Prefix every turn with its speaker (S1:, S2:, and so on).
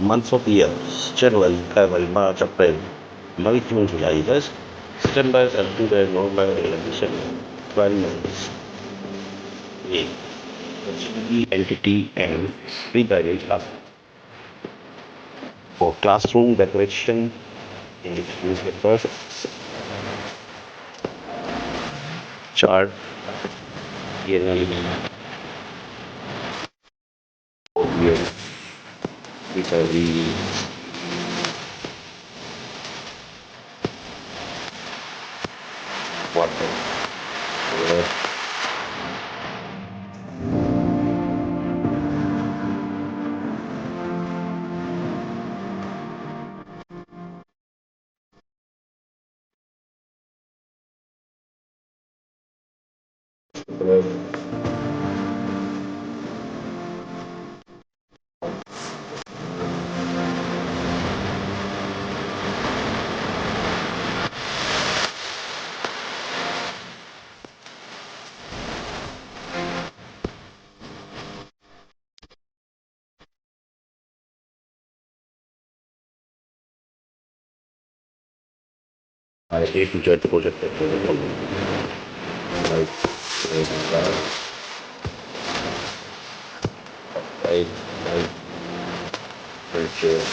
S1: months of years: January, February, March, April, May, June, July. Thus, September, October, November, December. 12 months. A. Entity and pre-guided up for classroom decoration in newspaper, chart, yearly, year, recovery, water. A2Z project that was like I culture,